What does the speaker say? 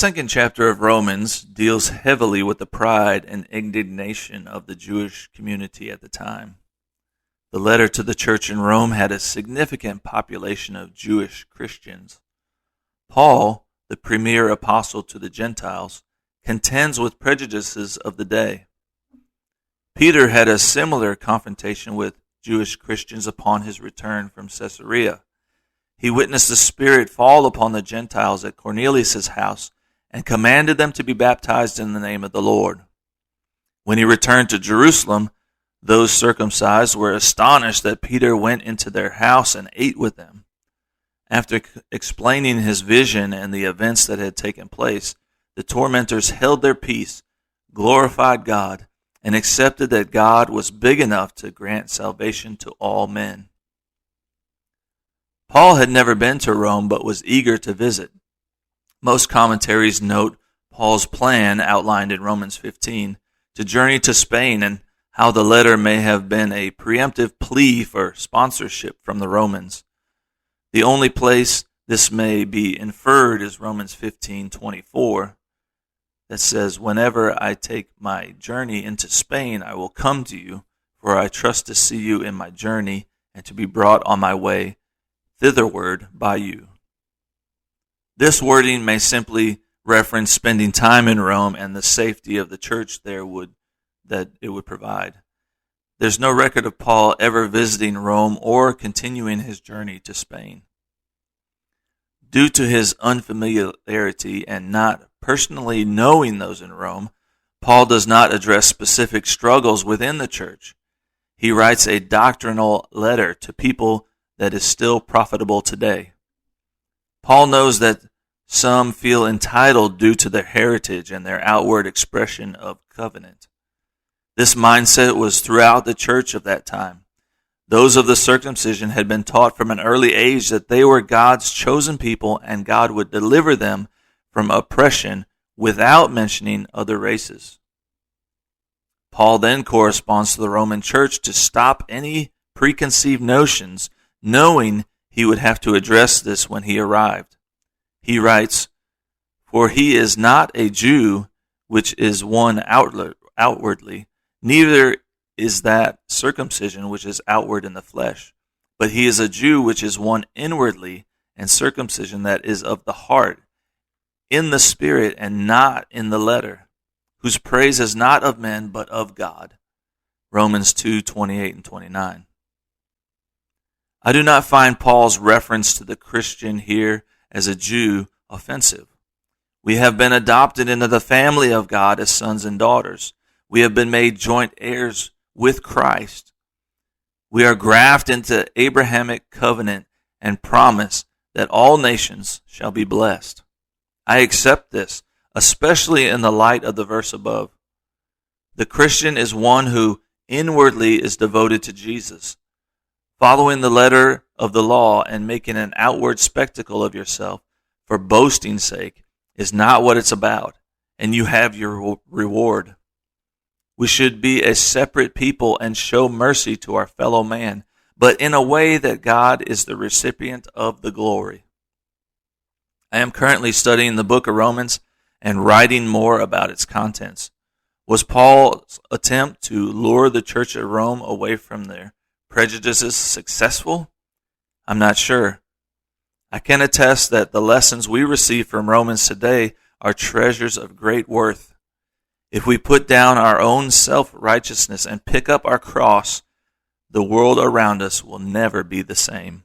second chapter of Romans deals heavily with the pride and indignation of the Jewish community at the time. The letter to the church in Rome had a significant population of Jewish Christians. Paul, the premier apostle to the Gentiles, contends with prejudices of the day. Peter had a similar confrontation with Jewish Christians upon his return from Caesarea. He witnessed the Spirit fall upon the Gentiles at Cornelius' house and commanded them to be baptized in the name of the Lord. When he returned to Jerusalem, those circumcised were astonished that Peter went into their house and ate with them. After explaining his vision and the events that had taken place, the tormentors held their peace, glorified God, and accepted that God was big enough to grant salvation to all men. Paul had never been to Rome but was eager to visit. Most commentaries note Paul's plan outlined in Romans 15 to journey to Spain and how the letter may have been a preemptive plea for sponsorship from the Romans. The only place this may be inferred is Romans 15:24 that says, "Whenever I take my journey into Spain, I will come to you, for I trust to see you in my journey and to be brought on my way thitherward by you." This wording may simply reference spending time in Rome and the safety of the church there that it would provide. There's no record of Paul ever visiting Rome or continuing his journey to Spain. Due to his unfamiliarity and not personally knowing those in Rome, Paul does not address specific struggles within the church. He writes a doctrinal letter to people that is still profitable today. Paul knows that some feel entitled due to their heritage and their outward expression of covenant. This mindset was throughout the church of that time. Those of the circumcision had been taught from an early age that they were God's chosen people and God would deliver them from oppression without mentioning other races. Paul then corresponds to the Roman church to stop any preconceived notions, knowing he would have to address this when he arrived. He writes, "For he is not a Jew, which is one outwardly, neither is that circumcision which is outward in the flesh, but he is a Jew which is one inwardly, and circumcision that is of the heart, in the spirit and not in the letter, whose praise is not of men but of God." Romans 2:28 and 29. I do not find Paul's reference to the Christian here as a Jew offensive. We have been adopted into the family of God as sons and daughters. We have been made joint heirs with Christ. We are grafted into Abrahamic covenant and promise that all nations shall be blessed. I accept this, especially in the light of the verse above. The Christian is one who inwardly is devoted to Jesus. Following the letter of the law and making an outward spectacle of yourself for boasting's sake is not what it's about, and you have your reward. We should be a separate people and show mercy to our fellow man, but in a way that God is the recipient of the glory. I am currently studying the book of Romans and writing more about its contents. Was Paul's attempt to lure the church of Rome away from their prejudices successful? I'm not sure. I can attest that the lessons we receive from Romans today are treasures of great worth. If we put down our own self-righteousness and pick up our cross, the world around us will never be the same.